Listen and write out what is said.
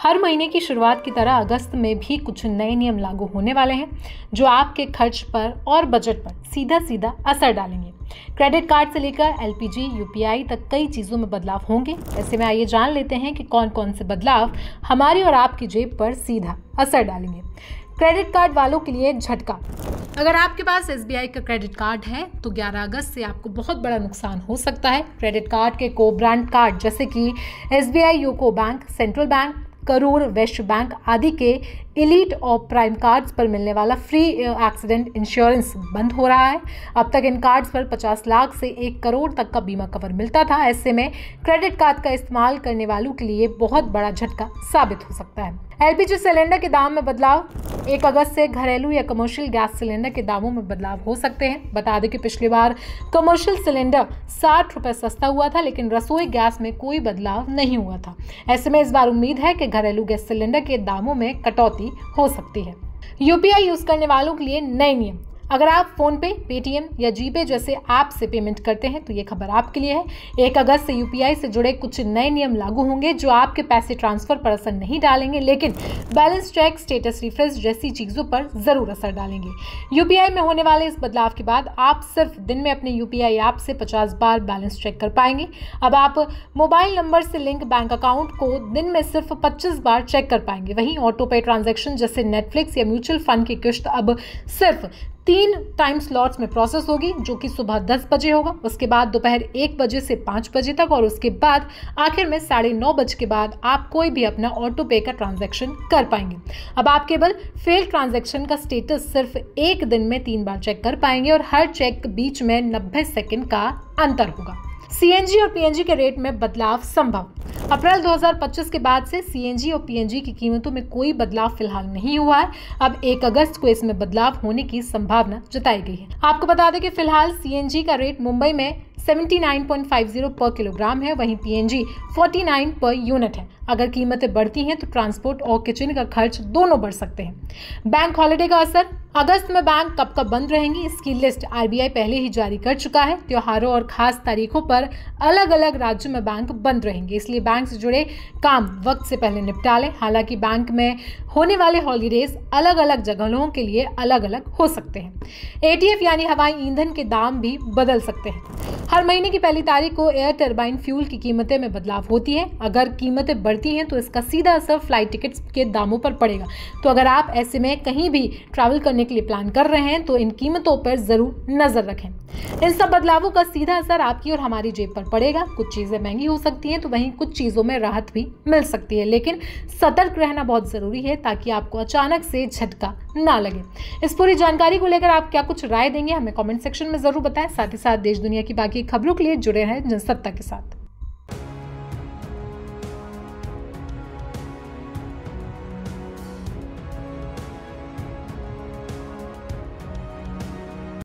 हर महीने की शुरुआत की तरह अगस्त में भी कुछ नए नियम लागू होने वाले हैं जो आपके खर्च पर और बजट पर सीधा सीधा असर डालेंगे। क्रेडिट कार्ड से लेकर एलपीजी, यूपीआई तक कई चीज़ों में बदलाव होंगे। ऐसे में आइए जान लेते हैं कि कौन कौन से बदलाव हमारी और आपकी जेब पर सीधा असर डालेंगे। क्रेडिट कार्ड वालों के लिए झटका। अगर आपके पास एसबीआई का क्रेडिट कार्ड है तो 11 अगस्त से आपको बहुत बड़ा नुकसान हो सकता है। क्रेडिट कार्ड के को ब्रांड कार्ड जैसे कि SBI UCO bank, central bank, Karur Vysya bank आदि के एलीट और प्राइम कार्ड्स पर मिलने वाला फ्री एक्सीडेंट इंश्योरेंस बंद हो रहा है। अब तक इन कार्ड्स पर 50 लाख से 1 करोड़ तक का बीमा कवर मिलता था। ऐसे में क्रेडिट कार्ड का इस्तेमाल करने वालों के लिए बहुत बड़ा झटका साबित हो सकता है। एलपीजी सिलेंडर के दाम में बदलाव। 1 अगस्त से घरेलू या कमर्शियल गैस सिलेंडर के दामों में बदलाव हो सकते हैं। बता दें कि पिछली बार कमर्शियल सिलेंडर 60 रुपए सस्ता हुआ था, लेकिन रसोई गैस में कोई बदलाव नहीं हुआ था। ऐसे में इस बार उम्मीद है कि घरेलू गैस सिलेंडर के दामों में कटौती हो सकती है। यूपीआई यूज करने वालों के लिए नए नियम। अगर आप फोन पे, पेटीएम या जीपे जैसे ऐप से पेमेंट करते हैं तो ये खबर आपके लिए है। 1 अगस्त से यूपीआई से जुड़े कुछ नए नियम लागू होंगे जो आपके पैसे ट्रांसफर पर असर नहीं डालेंगे, लेकिन बैलेंस चेक, स्टेटस रिफ्रेश जैसी चीजों पर जरूर असर डालेंगे। यूपीआई में होने वाले इस बदलाव के बाद आप सिर्फ दिन में अपने यूपीआई ऐप से 50 बार बैलेंस चेक कर पाएंगे। अब आप मोबाइल नंबर से लिंक बैंक अकाउंट को दिन में सिर्फ 25 बार चेक कर पाएंगे। वहीं ऑटो पे ट्रांजैक्शन जैसे नेटफ्लिक्स या म्यूचुअल फंड की किस्त अब सिर्फ 3 टाइम स्लॉट्स में प्रोसेस होगी, जो कि सुबह 10 बजे होगा, उसके बाद दोपहर 1 बजे से 5 बजे तक और उसके बाद आखिर में 9:30 बजे के बाद आप कोई भी अपना ऑटो पे का ट्रांजैक्शन कर पाएंगे। अब आप केवल फेल ट्रांजैक्शन का स्टेटस सिर्फ 1 दिन में 3 बार चेक कर पाएंगे और हर चेक के बीच में 90 सेकंड का अंतर होगा। सीएनजी और पीएनजी के रेट में बदलाव संभव। अप्रैल 2025 के बाद से सीएनजी और पीएनजी की कीमतों में कोई बदलाव फिलहाल नहीं हुआ है। अब 1 अगस्त को इसमें बदलाव होने की संभावना जताई गई है। आपको बता दें कि फिलहाल सीएनजी का रेट मुंबई में 79.50 पर किलोग्राम है, वहीं पीएनजी 49 पर यूनिट है। अगर कीमतें बढ़ती हैं तो ट्रांसपोर्ट और किचन का खर्च दोनों बढ़ सकते हैं। बैंक हॉलिडे का असर। अगस्त में बैंक कब कब बंद रहेंगी इसकी लिस्ट आरबीआई पहले ही जारी कर चुका है। त्योहारों और खास तारीखों पर अलग अलग राज्यों में बैंक बंद रहेंगे, इसलिए बैंक से जुड़े काम वक्त से पहले निपटा लें। हालांकि बैंक में होने वाले हॉलीडेज अलग अलग जगहों के लिए अलग अलग हो सकते हैं। एटीएफ यानी हवाई ईंधन के दाम भी बदल सकते हैं। हर महीने की पहली तारीख को एयर टरबाइन फ्यूल की कीमतें में बदलाव होती है। अगर कीमतें बढ़ती हैं तो इसका सीधा असर फ्लाइट टिकट्स के दामों पर पड़ेगा। तो अगर आप ऐसे में कहीं भी ट्रैवल करने के लिए प्लान कर रहे हैं तो इन कीमतों पर जरूर नजर रखें। इन सब बदलावों का सीधा असर आपकी और हमारी जेब पर पड़ेगा। कुछ चीजें महंगी हो सकती हैं तो वहीं कुछ चीजों में राहत भी मिल सकती है, लेकिन सतर्क रहना बहुत जरूरी है ताकि आपको अचानक से झटका ना लगे। इस पूरी जानकारी को लेकर आप क्या कुछ राय देंगे हमें कमेंट सेक्शन में जरूर बताएं। साथ ही साथ देश दुनिया की बाकी खबरों के लिए जुड़े रहें जनसत्ता के साथ।